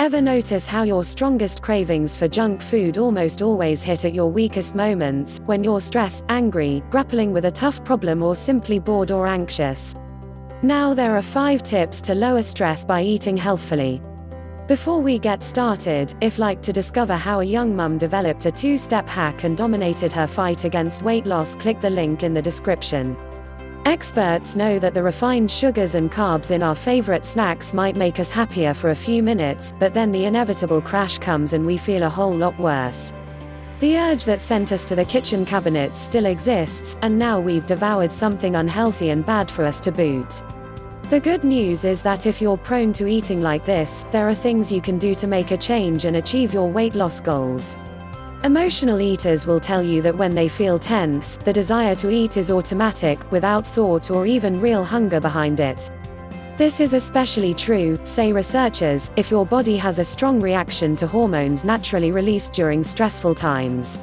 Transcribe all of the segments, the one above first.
Ever notice how your strongest cravings for junk food almost always hit at your weakest moments, when you're stressed, angry, grappling with a tough problem, or simply bored or anxious? Now there are 5 tips to lower stress by eating healthfully. Before we get started, if you'd like to discover how a young mum developed a 2-step hack and dominated her fight against weight loss, click the link in the description. Experts know that the refined sugars and carbs in our favorite snacks might make us happier for a few minutes, but then the inevitable crash comes and we feel a whole lot worse. The urge that sent us to the kitchen cabinets still exists, and now we've devoured something unhealthy and bad for us to boot. The good news is that if you're prone to eating like this, there are things you can do to make a change and achieve your weight loss goals. Emotional eaters will tell you that when they feel tense, the desire to eat is automatic, without thought or even real hunger behind it. This is especially true, say researchers, if your body has a strong reaction to hormones naturally released during stressful times.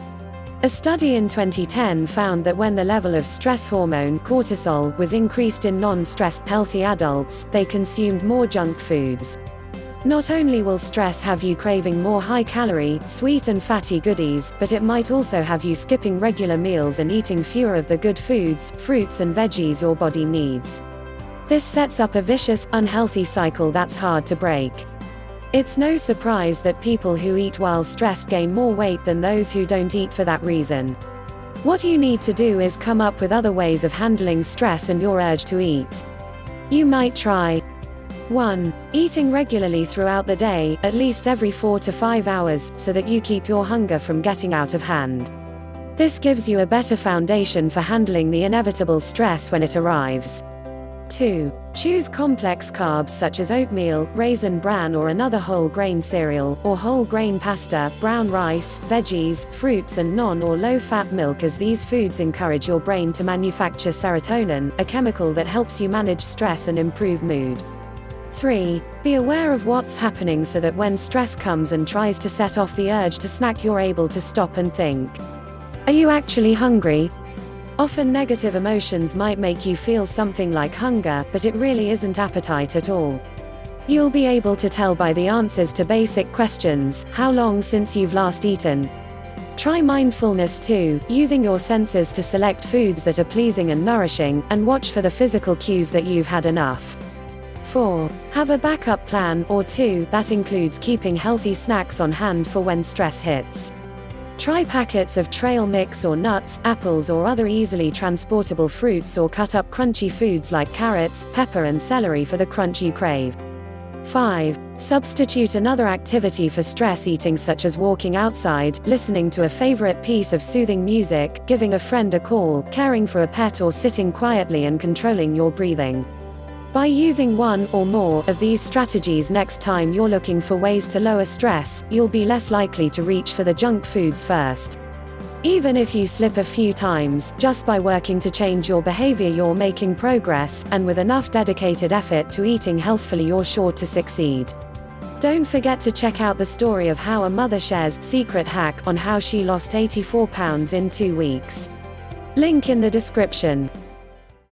A study in 2010 found that when the level of stress hormone, cortisol, was increased in non-stressed, healthy adults, they consumed more junk foods. Not only will stress have you craving more high-calorie, sweet and fatty goodies, but it might also have you skipping regular meals and eating fewer of the good foods, fruits and veggies your body needs. This sets up a vicious, unhealthy cycle that's hard to break. It's no surprise that people who eat while stressed gain more weight than those who don't eat for that reason. What you need to do is come up with other ways of handling stress and your urge to eat. You might try 1. Eating regularly throughout the day, at least every 4 to 5 hours, so that you keep your hunger from getting out of hand. This gives you a better foundation for handling the inevitable stress when it arrives. 2. Choose complex carbs such as oatmeal, raisin bran or another whole grain cereal, or whole grain pasta, brown rice, veggies, fruits and non or low-fat milk, as these foods encourage your brain to manufacture serotonin, a chemical that helps you manage stress and improve mood. 3. Be aware of what's happening so that when stress comes and tries to set off the urge to snack, you're able to stop and think. Are you actually hungry? Often negative emotions might make you feel something like hunger, but it really isn't appetite at all. You'll be able to tell by the answers to basic questions: how long since you've last eaten? Try mindfulness too, using your senses to select foods that are pleasing and nourishing, and watch for the physical cues that you've had enough. 4. Have a backup plan or 2 that includes keeping healthy snacks on hand for when stress hits. Try packets of trail mix or nuts, apples or other easily transportable fruits, or cut up crunchy foods like carrots, pepper and celery for the crunch you crave. 5. Substitute another activity for stress eating, such as walking outside, listening to a favorite piece of soothing music, giving a friend a call, caring for a pet or sitting quietly and controlling your breathing. By using one or more of these strategies next time you're looking for ways to lower stress, you'll be less likely to reach for the junk foods first. Even if you slip a few times, just by working to change your behavior you're making progress, and with enough dedicated effort to eating healthfully you're sure to succeed. Don't forget to check out the story of how a mother shares secret hack on how she lost 84 pounds in 2 weeks. Link in the description.